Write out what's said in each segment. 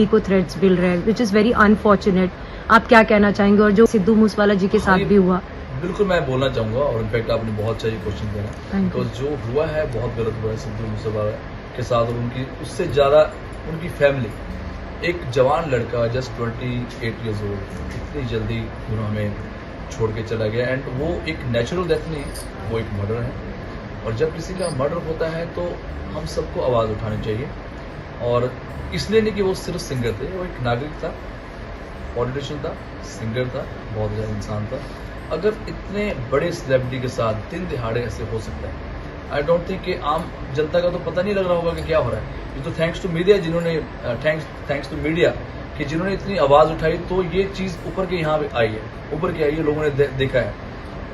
Family को threats मिल रहे हैं, विच इज़ वेरी अनफॉर्चुनेट। आप क्या कहना चाहेंगे? और जो सिद्धू मूसेवाला जी के साथ भी हुआ। बिल्कुल मैं बोलना चाहूँगा, और इनफैक्ट आपने बहुत सही क्वेश्चन किया, तो जो हुआ है बहुत गलत हुआ है सिद्धू मूसेवाला के साथ, और उनकी उससे ज़्यादा उनकी फैमिली। एक जवान लड़का जस्ट 28 ईयर्स ओल्ड इतनी जल्दी हमें छोड़ के चला गया, एंड वो एक नेचुरल डेथ नहीं, वो एक मर्डर है। और जब किसी का मर्डर होता है तो हम सबको आवाज़ उठानी चाहिए, और इसलिए नहीं कि वो सिर्फ सिंगर थे, वो एक नागरिक था, पॉलिटिशियन था, सिंगर था, बहुत ज़्यादा इंसान था। अगर इतने बड़े सेलिब्रिटी के साथ दिन दिहाड़े ऐसे हो सकता है, आई डोंट थिंक कि आम जनता का तो पता नहीं लग रहा होगा कि क्या हो रहा है। ये तो थैंक्स टू मीडिया, जिन्होंने थैंक्स टू मीडिया कि जिन्होंने इतनी आवाज़ उठाई, तो ये चीज़ ऊपर के यहाँ पे आई है, ऊपर के आई है, लोगों ने देखा है।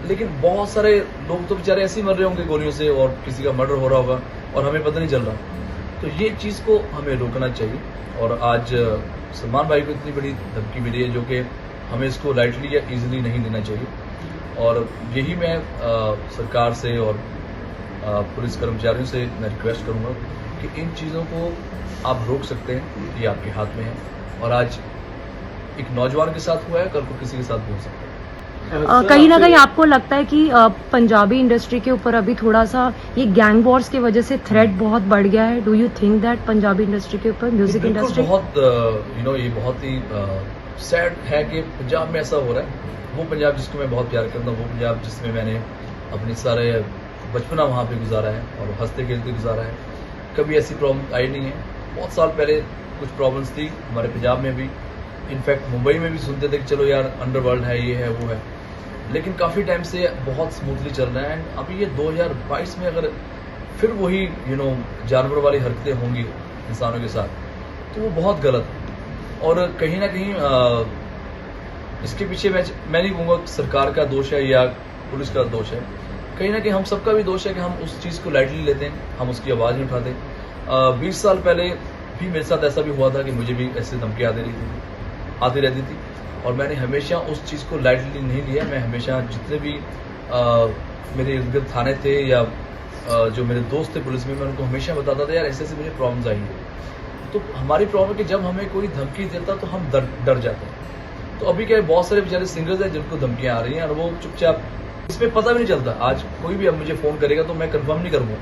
लेकिन बहुत सारे लोग तो बेचारे ऐसे ही मर रहे होंगे गोलियों से, और किसी का मर्डर हो रहा होगा और हमें पता नहीं चल रहा। तो ये चीज़ को हमें रोकना चाहिए, और आज सलमान भाई को इतनी बड़ी धमकी मिली है, जो कि हमें इसको लाइटली या ईजिली नहीं लेना चाहिए। और यही मैं सरकार से और पुलिस कर्मचारियों से मैं रिक्वेस्ट करूंगा कि इन चीज़ों को आप रोक सकते हैं, ये आपके हाथ में है। और आज एक नौजवान के साथ हुआ है, कल को किसी के साथ भी हो सकता है। कहीं ना कहीं आपको लगता है कि पंजाबी इंडस्ट्री के ऊपर अभी थोड़ा सा ये गैंग वॉर्स की वजह से थ्रेट बहुत बढ़ गया है? Do you think that Punjabi industry के ऊपर, म्यूजिक इंडस्ट्री? बहुत ये बहुत ही सैड है कि पंजाब में ऐसा हो रहा है। वो पंजाब जिसको मैं बहुत प्यार करता हूँ, वो पंजाब जिसमें मैंने अपने सारे बचपना वहाँ पे गुजारा है और हंसते खेलते गुजारा है, कभी ऐसी प्रॉब्लम आई नहीं है। बहुत साल पहले कुछ प्रॉब्लम्स थी हमारे पंजाब में भी, इनफैक्ट मुंबई में भी सुनते थे कि चलो यार अंडरवर्ल्ड है, ये है, वो है, लेकिन काफ़ी टाइम से बहुत स्मूथली चल रहा है। एंड अभी ये 2022 में अगर फिर वही जानवर वाली हरकतें होंगी इंसानों के साथ, तो वो बहुत गलत है। और कहीं ना कहीं इसके पीछे मैं नहीं कहूँगा सरकार का दोष है या पुलिस का दोष है, कहीं ना कहीं हम सबका भी दोष है कि हम उस चीज़ को लाइटली लेते हैं, हम उसकी आवाज़ नहीं उठाते। 20 साल पहले भी मेरे साथ ऐसा भी हुआ था कि मुझे भी ऐसे धमकी आती रहती थी, और मैंने हमेशा उस चीज़ को लाइटली नहीं लिया। मैं हमेशा जितने भी मेरे इर्द गिर्द थाने थे या जो मेरे दोस्त थे पुलिस में, मैं उनको हमेशा बताता था यार ऐसे ऐसे मुझे प्रॉब्लम्स आई है। तो हमारी प्रॉब्लम है कि जब हमें कोई धमकी देता तो हम डर जाते हैं। तो अभी क्या है, बहुत सारे बेचारे सिंगर्स हैं जिनको धमकियां आ रही हैं और वो चुपचाप, इसमें पता भी नहीं चलता। आज कोई भी अब मुझे फ़ोन करेगा तो मैं कंफर्म नहीं करूँगा,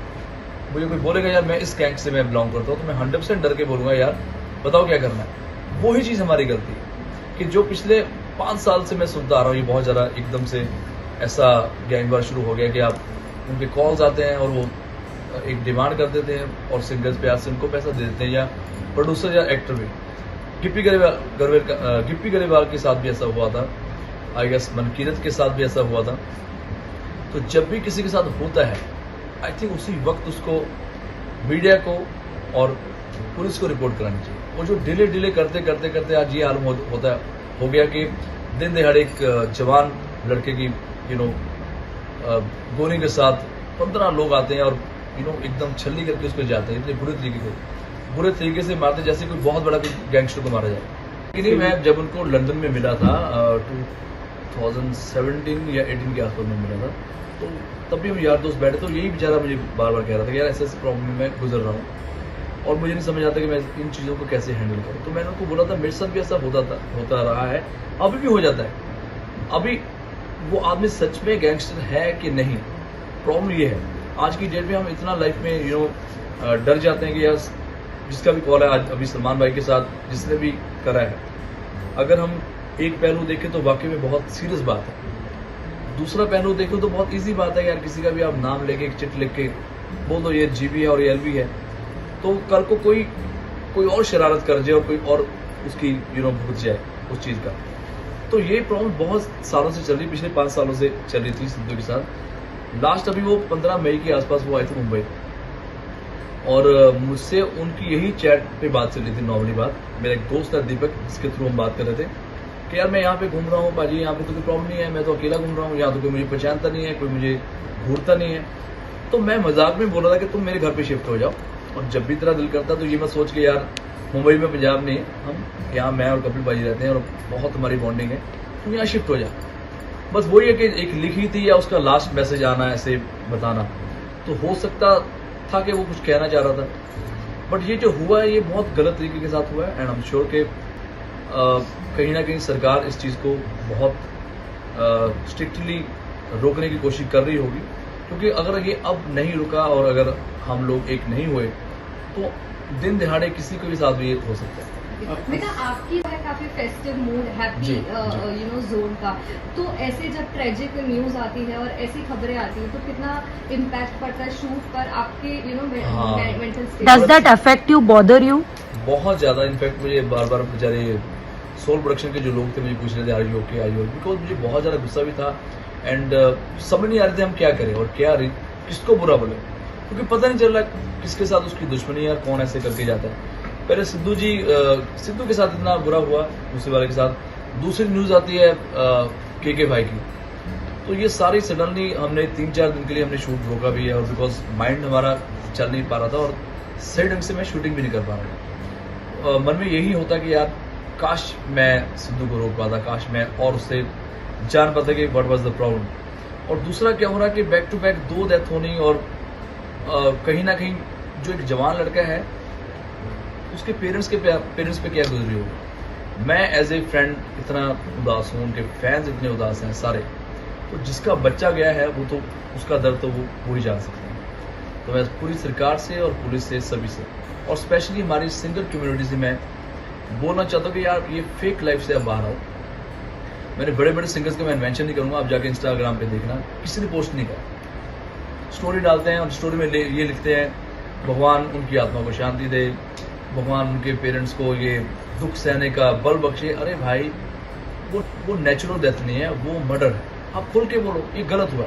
मुझे कोई बोलेगा यार मैं इस गैंग से मैं बिलोंग करता हूँ, तो मैं 100% डर के बोलूँगा यार बताओ क्या करना है। वही चीज़ हमारी गलती है कि जो पिछले 5 साल से मैं सुनता आ रहा हूँ, ये बहुत ज़्यादा एकदम से ऐसा गैंग वार शुरू हो गया कि आप उनके कॉल्स आते हैं और वो एक डिमांड कर देते हैं और सिंगर्स प्यार से उनको पैसा दे देते हैं, या प्रोड्यूसर या एक्टर भी। गिप्पी गरेवाल के साथ भी ऐसा हुआ था, आई गेस मनकीरत के साथ भी ऐसा हुआ था। तो जब भी किसी के साथ होता है, आई थिंक उसी वक्त उसको मीडिया को और पुलिस को रिपोर्ट करानी चाहिए। वो जो डिले करते करते आज ये हाल हो गया कि दिन दिहाड़े एक जवान लड़के की गोली के साथ 15 लोग आते हैं और एकदम छल्ली करके उसको जाते हैं, इतने बुरे तरीके से मारते जैसे कोई बहुत बड़ा कोई गैंगस्टर को मारा जाए। लेकिन मैं जब उनको लंदन में मिला था 2017 या 18 के आसपास में मिला था, तो तब भी हम यार दोस्त बैठे, तो यही बेचारा मुझे बार बार कह रहा था कि यार ऐसे प्रॉब्लम में मैं गुजर रहा हूँ और मुझे नहीं समझ आता कि मैं इन चीज़ों को कैसे हैंडल करूँ। तो मैंने उनको बोला था मेरे साथ भी ऐसा होता रहा है, अभी भी हो जाता है। अभी वो आदमी सच में गैंगस्टर है कि नहीं, प्रॉब्लम ये है आज की डेट में हम इतना लाइफ में डर जाते हैं कि यार जिसका भी कॉल है आज अभी सलमान भाई के साथ जिसने भी करा है, अगर हम एक पहलू देखें तो वाकई में बहुत सीरियस बात है। दूसरा पहलू देखो तो बहुत इजी बात है यार, किसी का भी आप नाम लेके एक चिट लिख के बोल दो ये जीबी है और ये एलबी है, तो कल को कोई और शरारत कर जाए और कोई और उसकी भुगत जाए उस चीज़ का। तो ये प्रॉब्लम बहुत सालों से चल रही, पिछले 5 सालों से चल रही थी सिद्धू के साथ। लास्ट अभी वो 15 मई के आसपास वो आए थे मुंबई, और मुझसे उनकी यही चैट पे बात चल रही थी, नॉर्मली बात। मेरा एक दोस्त है दीपक, जिसके थ्रू हम बात कर रहे थे कि यार मैं यहाँ पे घूम रहा हूँ पाजी, यहाँ पे तो कोई प्रॉब्लम नहीं है, मैं तो अकेला घूम रहा हूँ, यहाँ तो कोई मुझे पहचानता नहीं है, कोई मुझे घूरता नहीं है। तो मैं मजाक में बोल रहा था कि तुम मेरे घर पे शिफ्ट हो जाओ, और जब भी तेरा दिल करता तो ये मत सोच के यार मुंबई में पंजाब नहीं है, हम यहाँ मैं और कपिल भाई रहते हैं और बहुत हमारी बॉन्डिंग है, तुम यहाँ शिफ्ट हो जा। बस वही है कि एक लिखी थी या उसका लास्ट मैसेज आना ऐसे बताना, तो हो सकता था कि वो कुछ कहना चाह रहा था। बट ये जो हुआ है ये बहुत गलत तरीके के साथ हुआ है एंड आई एम श्योर के कहीं ना कहीं सरकार इस चीज़ को बहुत स्ट्रिक्टली रोकने की कोशिश कर रही होगी, क्योंकि अगर ये अब नहीं रुका और अगर हम लोग एक नहीं हुए तो दिन दिहाड़े किसी के भी साथ भी ये हो सकता है। बेटा आपकी है काफी फेस्टिव मूड हैप्पी जी, जोन का, तो ऐसे जब ट्रेजिक न्यूज आती है और ऐसी खबरें आती हैं तो कितना इम्पैक्ट पड़ता है शूट पर आपके हाँ। Mental state? Does that affect you, bother you? बहुत ज़्यादा, इनफैक्ट मुझे बार बार बेचारे सोल प्रोडक्शन के जो लोग थे मुझे पूछ रहे थे आर यू ओके, बिकॉज मुझे बहुत ज़्यादा गुस्सा भी था एंड समझ नहीं आ रहे थे हम क्या करें और किसको बुरा बोले, क्योंकि पता नहीं चल रहा किसके साथ उसकी दुश्मनी है, कौन ऐसे करके जाता है। पहले सिद्धू के साथ इतना बुरा हुआ, दूसरे वाले के साथ दूसरी न्यूज़ आती है के भाई की, तो ये सारी सडनली हमने 3-4 दिन के लिए हमने शूट रोका भी है और बिकॉज माइंड हमारा चल नहीं पा रहा था और सही ढंग से मैं शूटिंग भी नहीं कर पा रहा था। मन में यही होता कि यार काश मैं सिद्धू को रोक पाता, काश मैं और उससे जान पाता कि व्हाट वाज द प्रॉब्लम। और दूसरा क्या हो रहा कि बैक टू बैक 2 डेथ होनी और कहीं ना कहीं जो एक जवान लड़का है उसके पेरेंट्स पे क्या गुजरी होगी। मैं एज ए फ्रेंड इतना उदास हूँ, उनके फैंस इतने उदास हैं सारे, तो जिसका बच्चा गया है वो तो उसका दर्द तो वो ही जान सकते हैं। तो मैं पूरी सरकार से और पुलिस से सभी से और स्पेशली हमारी सिंगर कम्युनिटी से मैं बोलना चाहता हूँ कि यार ये फेक लाइफ से अब बाहर आओ। मैंने बड़े बड़े सिंगर्स का मैं मेंशन नहीं करूँगा, आप जाके इंस्टाग्राम पे देखना, किसी ने पोस्ट नहीं करा, स्टोरी डालते हैं और स्टोरी में ये लिखते हैं भगवान उनकी आत्मा को शांति दे, भगवान उनके पेरेंट्स को ये दुख सहने का बल बख्शे। अरे भाई वो नेचुरल डेथ नहीं है, वो मर्डर है। आप खुल के बोलो ये गलत हुआ।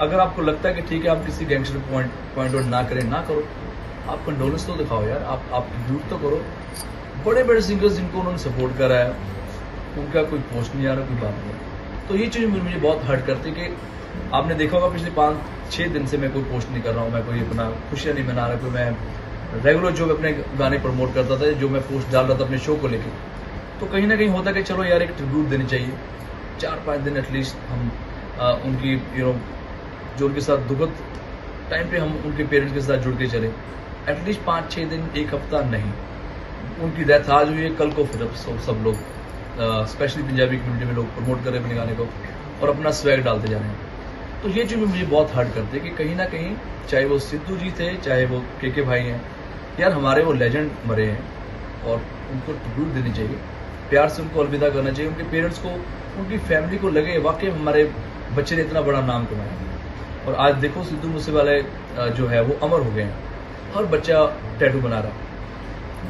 अगर आपको लगता है कि ठीक है आप किसी गैंगस्टर पॉइंट आउट ना करें, ना करो, आप कंडोलेंस तो दिखाओ यार, आप ड्यूट तो करो। बड़े बड़े सिंगर्स जिनको उन्होंने सपोर्ट करा है उनका कोई पोस्ट नहीं आ रहा, कोई बात नहीं। तो ये चीज़ मुझे बहुत हर्ट करती कि आपने देखा होगा पिछले 5-6 दिन से मैं कोई पोस्ट नहीं कर रहा हूँ, मैं कोई अपना खुशियाँ नहीं मना रहा, कोई मैं रेगुलर जो अपने गाने प्रमोट करता था, जो मैं पोस्ट डाल रहा था अपने शो को लेकर, तो कहीं ना कहीं होता कि चलो यार एक ट्रिब्यूट देनी चाहिए। 4-5 दिन एटलीस्ट हम उनकी जो उनके साथ दुखद टाइम पे हम उनके पेरेंट्स के साथ जुड़ के चले। एटलीस्ट 5-6 दिन, एक हफ्ता नहीं। उनकी डेथ आज हुई है, कल को फिर सब लोग स्पेशली पंजाबी कम्युनिटी में लोग प्रमोट कर रहे हैं अपने गाने को और अपना स्वैग डालते जा रहे हैं। तो ये चीज़ मुझे बहुत हर्ट करती है कि कहीं ना कहीं चाहे वो सिद्धू जी थे, चाहे वो के भाई हैं, यार हमारे वो लेजेंड मरे हैं और उनको ट्रिब्यूट देनी चाहिए, प्यार से उनको अलविदा करना चाहिए। उनके पेरेंट्स को, उनकी फैमिली को लगे वाकई हमारे बच्चे ने इतना बड़ा नाम कमाया। और आज देखो सिद्धू मूसेवाले जो है वो अमर हो गए हैं। हर बच्चा टैटू बना रहा है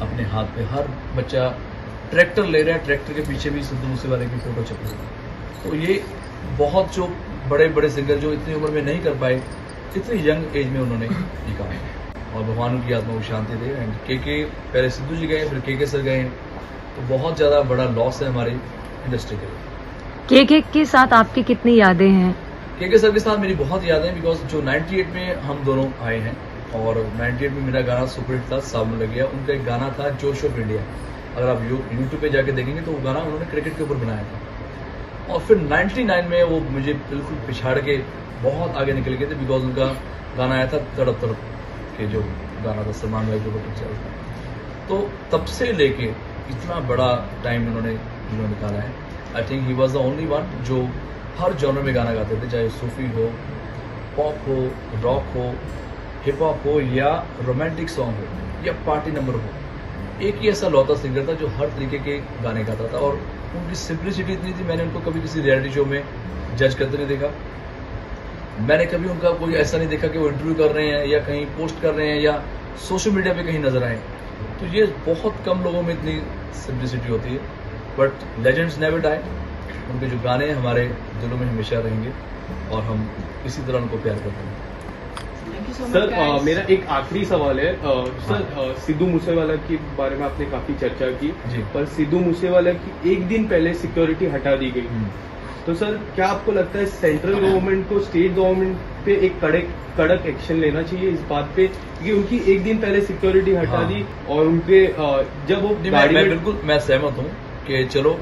अपने हाथ पे, हर बच्चा ट्रैक्टर ले रहा है, ट्रैक्टर के पीछे भी सिद्धू मूसेवाले की फोटो छप रही है। तो ये बहुत जो बड़े बड़े सिंगर जो इतनी उम्र में नहीं कर पाए, इतनी यंग एज में उन्होंने ये काम किया और भगवान उनकी आत्मा को शांति दे। एंड के पहले सिद्धू जी गए, फिर के सर गए, तो बहुत ज़्यादा बड़ा लॉस है हमारी इंडस्ट्री के लिए। के साथ आपकी कितनी यादें हैं? के सर के साथ मेरी बहुत यादें, बिकॉज जो 98 में हम दोनों आए हैं और 98 में मेरा गाना सुपरहिट था, सावन लग गया। उनका एक गाना था जोश ऑफ इंडिया, अगर आप यूट्यूब पे जाके देखेंगे तो वो गाना उन्होंने क्रिकेट के ऊपर बनाया था। और फिर 99 में वो मुझे बिल्कुल पिछाड़ के बहुत आगे निकल गए थे, बिकॉज उनका गाना आया था तड़प तड़प के, जो गाना था सलमान भाई जो पिक्चर था। तो तब से लेके इतना बड़ा टाइम उन्होंने निकाला है। I think he was the only one जो हर जॉनर में गाना गाते थे, चाहे सूफी हो, पॉप हो, रॉक हो, हिप हॉप हो या रोमांटिक सॉन्ग हो या पार्टी नंबर हो। एक ही ऐसा लौता सिंगर था जो हर तरीके के गाने गाता था और उनकी सिंप्लिसिटी इतनी थी, मैंने उनको कभी किसी रियलिटी शो में जज करते नहीं देखा। मैंने कभी उनका कोई ऐसा नहीं देखा कि वो इंटरव्यू कर रहे हैं या कहीं पोस्ट कर रहे हैं या सोशल मीडिया पे कहीं नजर आए। तो ये बहुत कम लोगों में इतनी सिंप्लिसिटी होती है। बट लेजेंड्स नेवर डाई, उनके जो गाने हमारे दिलों में हमेशा रहेंगे और हम इसी तरह उनको प्यार करते हैं। सर मेरा एक आखिरी सवाल है। सर सिद्धू मूसेवाला के बारे में आपने काफी चर्चा की जी। पर सिद्धू मूसेवाला की एक दिन पहले सिक्योरिटी हटा दी गई, तो सर क्या आपको लगता है सेंट्रल गवर्नमेंट को स्टेट गवर्नमेंट पे एक कड़क एक्शन लेना चाहिए इस बात पे कि उनकी एक दिन पहले सिक्योरिटी हटा दी और उनके जब वो गाड़ी में बिल्कुल मैं सहमत हूँ कि चलो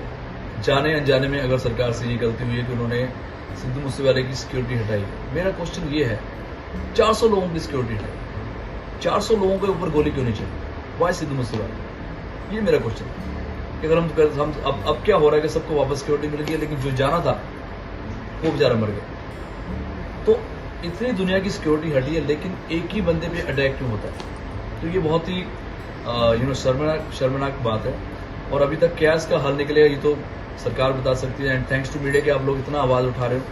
जाने अनजाने में अगर सरकार से ये गलती हुई है कि उन्होंने सिद्धू मूसेवाले की सिक्योरिटी हटाई। मेरा क्वेश्चन ये है 400 लोगों की सिक्योरिटी हटाई, 400 लोगों के ऊपर गोली क्यों नहीं चली? वाई सिद्धू मूसेवाला? ये मेरा क्वेश्चन है कि अगर हम अब क्या हो रहा है कि सबको वापस सिक्योरिटी मिल गई है, लेकिन जो जाना था वो बेचारा मर गया। तो इतनी दुनिया की सिक्योरिटी हटी है, लेकिन एक ही बंदे पे अटैक क्यों होता है? तो ये बहुत ही शर्मनाक बात है। और अभी तक क्या इसका हल निकलेगा ये तो सरकार बता सकती है। एंड थैंक्स टू मीडिया कि आप लोग इतना आवाज उठा रहे हो,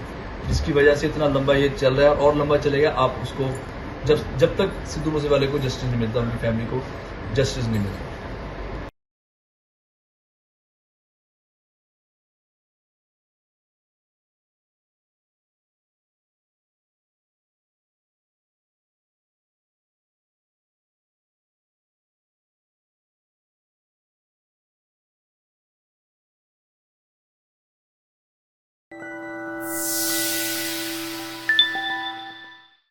जिसकी वजह से इतना लंबा ये चल रहा है और लंबा चलेगा। आप उसको जब तक सिद्धू मूसेवाले को जस्टिस नहीं मिलता, उनकी फैमिली को जस्टिस नहीं मिलता।